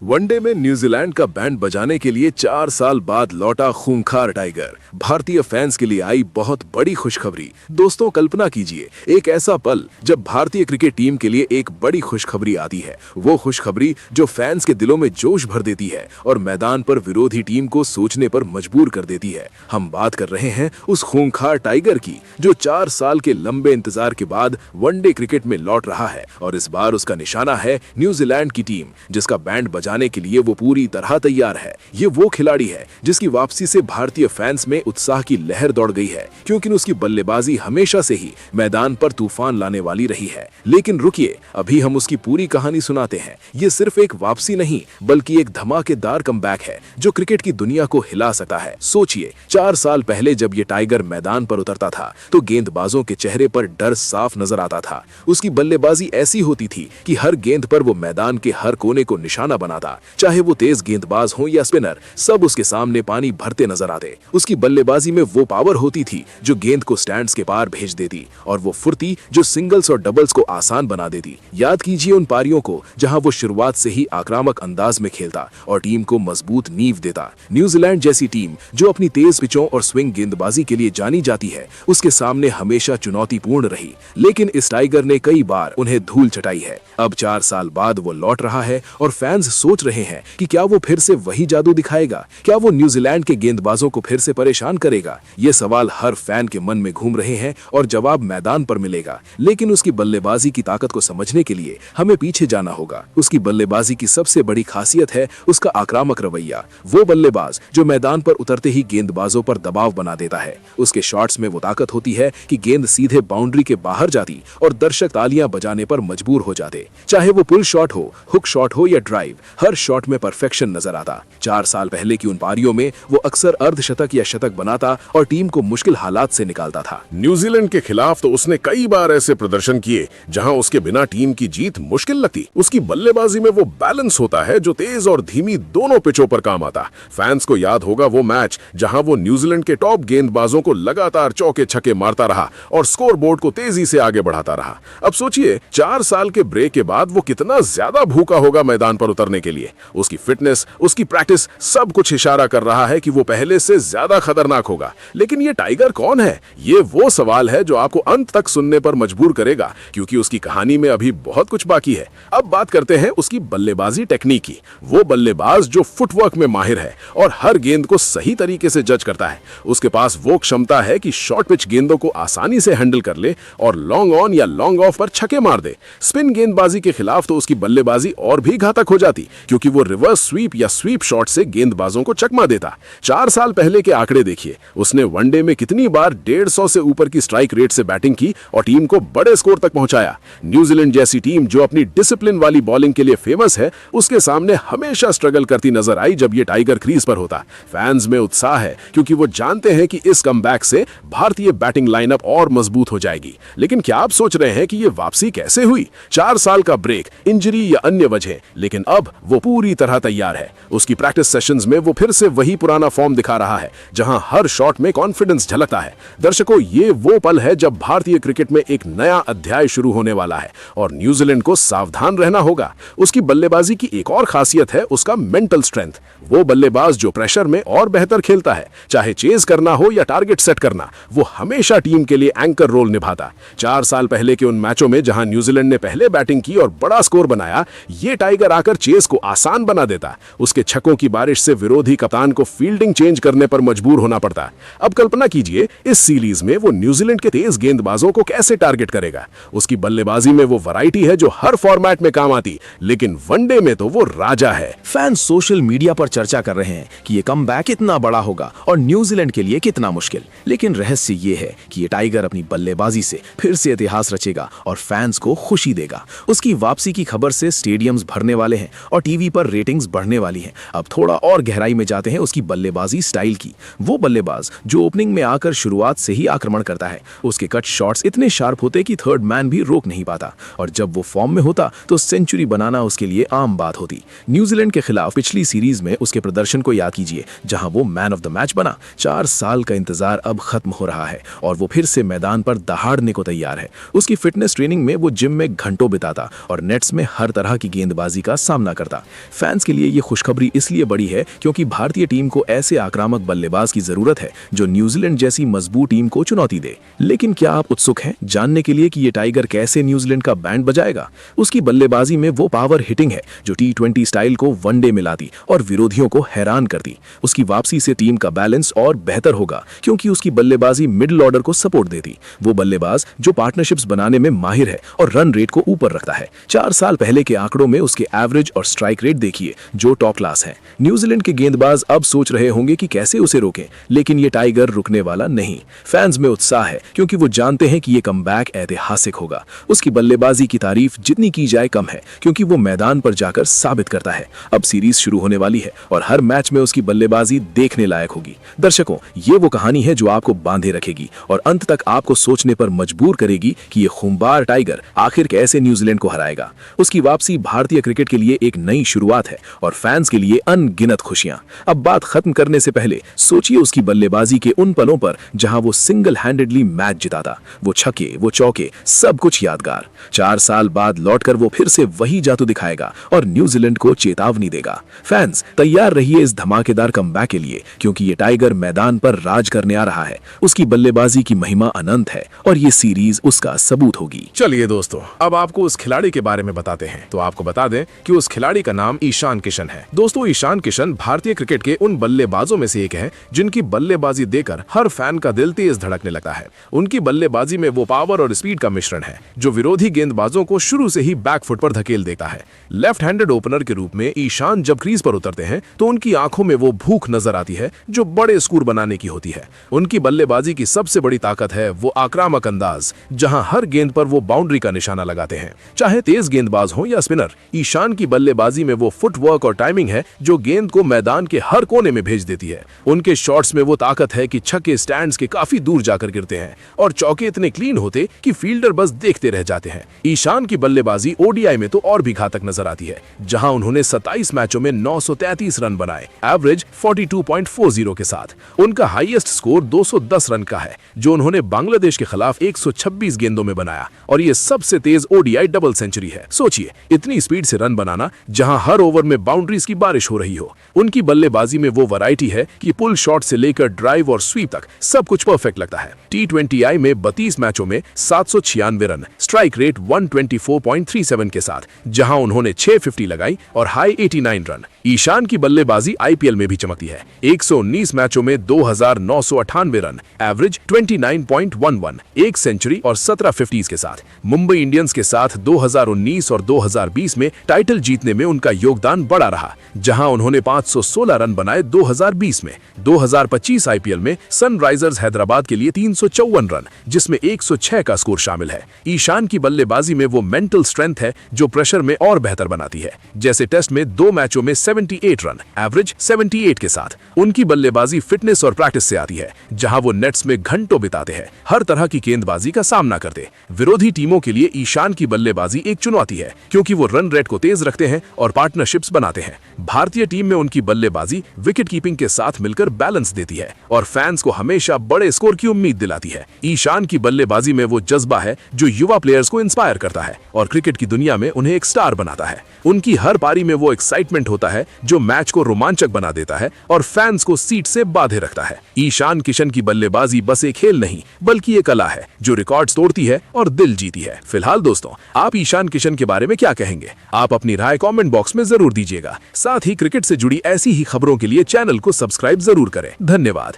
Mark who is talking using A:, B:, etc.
A: One day में New Zealand का band बजाने के लिए 4 साल बाद लौटा खूंखार टाइगर। भारतीय फैंस के लिए आई बहुत बड़ी खुशखबरी। दोस्तों, कल्पना कीजिए एक ऐसा पल जब भारतीय क्रिकेट टीम के लिए एक बड़ी खुशखबरी आती है। वो खुशखबरी जो फैंस के दिलों में जोश भर देती है और मैदान पर विरोधी टीम को सोचने पर मजबूर कर देती है। हम बात कर रहे हैं उस खूंखार टाइगर की जो 4 साल के लंबे इंतजार के बाद वनडे क्रिकेट में लौट रहा है और इस बार उसका निशाना है न्यूजीलैंड की टीम, जिसका बैंड बजाने के लिए वो पूरी तरह तैयार है। ये वो खिलाड़ी है जिसकी वापसी से भारतीय फैंस में उत्साह की लहर दौड़ गई है, क्योंकि उसकी बल्लेबाजी हमेशा से ही मैदान पर तूफान लाने वाली रही है। लेकिन रुकिए, अभी हम उसकी पूरी कहानी सुनाते हैं। ये सिर्फ एक वापसी नहीं बल्कि एक धमाकेदार कमबैक है जो क्रिकेट की दुनिया को हिला सकता है। सोचिए, 4 साल पहले जब ये टाइगर मैदान पर उतरता था तो गेंदबाजों के चेहरे पर डर साफ नजर आता था। उसकी बल्लेबाजी ऐसी होती थी कि हर गेंद पर वो मैदान के हर कोने को निशाना बनाता। चाहे वो तेज गेंदबाज हो या स्पिनर, सब उसके सामने पानी भरते नजर आते। उसकी बल्लेबाजी में वो पावर होती थी जो गेंद को स्टैंड्स के पार भेज देती, और वो फुर्ती जो सिंगल्स और डबल्स को आसान बना देती। याद कीजिए उन पारियों को जहां वो शुरुआत से ही आक्रामक अंदाज में खेलता और टीम को मजबूत नींव देता। न्यूजीलैंड जैसी टीम जो अपनी तेज पिचों और स्विंग गेंदबाजी के लिए जानी जाती है, उसके सामने हमेशा चुनौतीपूर्ण रही। लेकिन इस टाइगर ने कई बार उन्हें धूल चटाई है। अब 4 साल बाद वो लौट रहा है और फैंस सोच रहे हैं कि क्या वो फिर से वही जादू दिखाएगा, क्या वो न्यूजीलैंड के गेंदबाजों को फिर से परेशान करेगा। ये सवाल हर फैन के मन में घूम रहे हैं और जवाब मैदान पर मिलेगा। लेकिन उसकी बल्लेबाजी की ताकत को समझने के लिए हमें पीछे जाना होगा। उसकी बल्लेबाजी की सबसे बड़ी खासियत है उसका आक्रामक रवैया। वो बल्लेबाज जो मैदान पर उतरते ही गेंदबाजों पर दबाव बना देता है। उसके शॉट्स में वो ताकत होती है कि गेंद सीधे बाउंड्री के बाहर जाती और दर्शक तालियां बजाने पर मजबूर हो जाते। चाहे वो पुल शॉट हो, हुक शॉट हो या ड्राइव, हर शॉट में परफेक्शन नजर आता। 4 साल पहले की उन पारियों में वो अक्सर अर्धशतक या शतक बनाता और टीम को मुश्किल हालात से निकालता था।
B: न्यूजीलैंड के खिलाफ तो उसने कई बार ऐसे प्रदर्शन किए जहां उसके बिना टीम की जीत मुश्किल लगती। उसकी बल्लेबाजी में वो बैलेंस होता है जो तेज और धीमी दोनों पिचों पर काम आता। फैंस को याद होगा वो मैच जहां वो न्यूजीलैंड के टॉप गेंदबाजों को लगातार चौके छक्के मारता रहा और स्कोर बोर्ड को तेजी से आगे बढ़ाता रहा। अब सोचिए, 4 साल के ब्रेक के बाद वो कितना ज्यादा भूखा होगा मैदान पर उतरने के लिए। उसकी फिटनेस, उसकी प्रैक्टिस, सब कुछ इशारा कर रहा है कि वो पहले से ज्यादा खतरनाक होगा। लेकिन ये टाइगर कौन है? ये वो सवाल है जो आपको अंत तक सुनने पर मजबूर करेगा, क्योंकि उसकी कहानी में अभी बहुत कुछ बाकी है। अब बात करते हैं उसकी बल्लेबाजी टेक्निक की। वो बल्लेबाज जो फुटवर्क में माहिर है और हर गेंद को सही तरीके से जज करता है। उसके पास वो क्षमता है कि शॉर्ट पिच गेंदों को आसानी से हैंडल कर ले और लॉन्ग ऑन या लॉन्ग ऑफ पर छक्के मार दे। स्पिन गेंदबाजी के खिलाफ तो उसकी बल्लेबाजी और भी घातक हो जाती, क्योंकि वो रिवर्स स्वीप या स्वीप शॉट से गेंदबाजों को चकमा देता। 4 साल पहले के आंकड़े देखिए, उसने वनडे में कितनी बार 150 से ऊपर की स्ट्राइक रेट से बैटिंग की और टीम को बड़े स्कोर तक पहुंचाया। न्यूजीलैंड जैसी टीम जो अपनी डिसिप्लिन वाली बॉलिंग के लिए फेमस है, उसके सामने हमेशा स्ट्रगल करती नजर आई जब ये टाइगर क्रीज पर होता। फैंस में उत्साह है क्योंकि वो जानते हैं कि इस कमबैक से भारतीय बैटिंग लाइनअप और मजबूत हो जाएगी। लेकिन क्या आप सोच रहे हैं कि ये वापसी कैसे हुई? 4 साल का ब्रेक, इंजरी या अन्य वजह, लेकिन अब वो पूरी तरह तैयार है। उसकी प्रैक्टिस सेशंस में वो फिर से वही पुराना फॉर्म दिखा रहा है, जहां हर शॉट में कॉन्फिडेंस झलकता है। दर्शकों, ये वो पल है जब भारतीय क्रिकेट में एक नया अध्याय शुरू होने वाला है और न्यूजीलैंड को सावधान रहना होगा। उसकी बल्लेबाजी की एक और खासियत है उसका मेंटल स्ट्रेंथ। वो बल्लेबाज जो प्रेशर में और बेहतर खेलता है, चाहे चेज करना हो या टारगेट सेट करना, वो हमेशा टीम के लिए एंकर रोल निभाता। 4 साल पहले के उन मैचों में जहां न्यूजीलैंड ने पहले बैटिंग की और बड़ा स्कोर बनाया, ये टाइगर आकर चेज को आसान बना देता। उसके छक्कों की बारिश से विरोधी कप्तान को फील्डिंग चेंज करने पर मजबूर होना पड़ता। अब कल्पना कीजिए इस सीरीज में वो न्यूजीलैंड के तेज गेंदबाजों को कैसे टारगेट करेगा। उसकी बल्लेबाजी में वो वैरायटी है जो हर फॉर्मेट में काम आती, लेकिन वनडे में तो वो राजा है।
C: फैंस सोशल मीडिया पर चर्चा कर रहे हैं कि ये कमबैक इतना बड़ा होगा और न्यूजीलैंड के लिए कितना मुश्किल। लेकिन रहस्य ये है कि ये टाइगर अपनी बल्लेबाजी से फिर से इतिहास रचेगा और फैंस को खुशी देगा। उसकी वापसी की खबर से स्टेडियम्स भरने वाले हैं और टीवी पर रेटिंग्स बढ़ने वाली हैं। अब थोड़ा और गहराई में जाते हैं उसकी बल्लेबाजी स्टाइल की। वो बल्लेबाज जो ओपनिंग में आकर शुरुआत से ही आक्रमण करता है। उसके कट शॉट्स इतने शार्प होते कि थर्ड मैन भी रोक नहीं पाता, और जब वो फॉर्म में होता तो सेंचुरी बनाना उसके लिए आम बात होती। न्यूजीलैंड के खिलाफ पिछली सीरीज में उसके प्रदर्शन को याद कीजिए, जहां वो मैन ऑफ द मैच बना। 4 साल का इंतजार अब खत्म हो रहा है और वो फिर से मैदान पर दहाड़ने को तैयार है। उसकी फिटनेस ट्रेनिंग में वो जिम में घंटों बिताता और नेट्स में हर तरह की गेंदबाजी का सामना करता। करता। फैंस के लिए ये खुशखबरी इसलिए बड़ी है क्योंकि भारतीय टीम को ऐसे आक्रामक बल्लेबाज की जरूरत है जो न्यूजीलैंड जैसी मजबूत टीम को चुनौती दे। लेकिन क्या आप उत्सुक हैं जानने के लिए कि ये टाइगर कैसे न्यूजीलैंड का बैंड बजाएगा? उसकी बल्लेबाजी में वो पावर हिटिंग है जो T20 स्टाइल को वनडे में लाती और विरोधियों को हैरान करती। उसकी वापसी से टीम का बैलेंस और बेहतर होगा क्योंकि उसकी बल्लेबाजी मिडिल ऑर्डर को सपोर्ट देती। वो बल्लेबाज जो पार्टनरशिप्स बनाने में माहिर है और रन रेट को ऊपर रखता है। 4 साल पहले के आंकड़ों में उसके एवरेज और स्ट्राइक रेट देखिए जो टॉप क्लास है। न्यूजीलैंड के गेंदबाज अब सोच रहे होंगे कि कैसे उसे रोकें, लेकिन ये टाइगर रुकने वाला नहीं। फैंस में उत्साह है क्योंकि वो जानते हैं कि ये कमबैक ऐतिहासिक होगा। उसकी बल्लेबाजी की तारीफ जितनी की जाए कम है क्योंकि वो मैदान पर जाकर साबित करता है। अब सीरीज शुरू होने वाली है और हर मैच में उसकी बल्लेबाजी देखने लायक होगी। दर्शकों, ये वो कहानी है जो आपको बांधे रखेगी और अंत तक आपको सोचने पर मजबूर करेगी कि ये खूंखार टाइगर आखिर कैसे न्यूजीलैंड को हराएगा। उसकी वापसी भारतीय क्रिकेट के लिए एक नई शुरुआत है और फैंस के लिए अनगिनत खुशियां। अब बात खत्म करने से पहले सोचिए उसकी बल्लेबाजी के उन पलों पर जहां वो सिंगल हैंडेडली मैच जिताता। वो छक्के, वो चौके, सब कुछ यादगार। 4 साल बाद लौटकर वो फिर से वही जादू दिखाएगा और न्यूजीलैंड को चेतावनी देगा। फैंस तैयार रहिए इस धमाकेदार कमबैक के लिए क्योंकि ये टाइगर मैदान पर राज करने आ रहा है। उसकी बल्लेबाजी की महिमा अनंत है और ये सीरीज उसका सबूत होगी।
B: चलिए दोस्तों, अब आपको उस खिलाड़ी के बारे में बताते हैं। तो आपको बता दें कि उस खिलाड़ी का नाम ईशान किशन है। दोस्तों, ईशान किशन भारतीय क्रिकेट के उन बल्लेबाजों में से एक है जिनकी बल्लेबाजी देखकर हर फैन का दिल तेज धड़कने लगता है। उनकी बल्लेबाजी में वो पावर और स्पीड का मिश्रण है जो विरोधी गेंदबाजों को शुरू से ही बैकफुट पर धकेल देता है। लेफ्ट हैंडेड ओपनर के रूप में ईशान जब क्रीज पर उतरते हैं तो उनकी आंखों में वो भूख नजर आती है जो बड़े स्कोर बनाने की होती है। उनकी बल्लेबाजी की सबसे बड़ी ताकत है वो आक्रामक अंदाज, जहां हर गेंद पर वो बाउंड्री का निशाना लगाते हैं। चाहे तेज गेंदबाज हो या स्पिनर, ईशान की बल्लेबाजी में वो फुटवर्क और टाइमिंग है जो गेंद को मैदान के हर कोने में भेज देती है। उनके शॉट्स में वो ताकत है कि छक्के स्टैंड्स के काफी दूर जाकर गिरते हैं और चौके इतने क्लीन होते कि फील्डर बस देखते रह जाते हैं। ईशान की बल्लेबाजी ओडीआई में तो और भी घातक नजर आती है, जहां उन्होंने 27 मैचों में 933 रन बनाए, एवरेज 42.40 के साथ। उनका हाईएस्ट स्कोर 210 रन का है जो उन्होंने बांग्लादेश के खिलाफ 126 गेंदों में बनाया और ये सबसे तेज ओडीआई डबल सेंचुरी है। सोचिए, इतनी स्पीड से रन बनाना जहां हर ओवर में बाउंड्रीज की बारिश हो रही हो। उनकी बल्लेबाजी में वो वैरायटी है कि पुल शॉट से लेकर ड्राइव और स्वीप तक सब कुछ परफेक्ट लगता है। T20I में 32 मैचों में 796 रन, स्ट्राइक रेट 124.37 के साथ, जहां उन्होंने 650 लगाई और हाई 89 रन। ईशान की बल्लेबाजी आईपीएल में भी चमकती है। 119 मैचों में 2998 रन, एवरेज 29.11, एक सेंचुरी और 17 50s के साथ। मुंबई इंडियंस के साथ 2019 और 2020 में टाइटल जीतने में उनका योगदान बड़ा रहा, जहां उन्होंने 516 रन बनाए 2020 में। 2025 आईपीएल में सनराइजर्स हैदराबाद के लिए 354 रन, जिसमें 106 का स्कोर शामिल है। ईशान की बल्लेबाजी में वो मेंटल स्ट्रेंथ है जो प्रेशर में और बेहतर बनाती है। जैसे टेस्ट में 2 मैचों में 78 रन, एवरेज 78 के साथ। उनकी बल्लेबाजी फिटनेस और प्रैक्टिस से आती है, जहां वो नेट्स में घंटों बिताते हैं, हर तरह की गेंदबाजी का सामना करते। विरोधी टीमों के लिए ईशान की बल्लेबाजी एक चुनौती है क्योंकि वो रन रेट को तेज रखते हैं और पार्टनरशिप्स बनाते हैं। भारतीय टीम में उनकी बल्लेबाजी विकेट कीपिंग के साथ मिलकर बैलेंस देती है और फैंस को हमेशा बड़े स्कोर की उम्मीद दिलाती है। ईशान की बल्लेबाजी में वो जज्बा है जो युवा प्लेयर्स को इंस्पायर करता है और क्रिकेट की दुनिया में उन्हें एक स्टार बनाता है। उनकी हर पारी में वो एक्साइटमेंट होता है जो मैच को रोमांचक बना देता है और फैंस को सीट से बांधे रखता है। ईशान किशन की बल्लेबाजी बस एक खेल नहीं बल्कि एक कला है जो रिकॉर्ड्स तोड़ती है और दिल जीती है। फिलहाल दोस्तों, आप ईशान किशन के बारे में क्या कहेंगे? आप अपनी राय कमेंट बॉक्स में जरूर दीजिएगा। साथ ही क्रिकेट से जुड़ी ऐसी ही खबरों के लिए चैनल को सब्सक्राइब जरूर करें। धन्यवाद।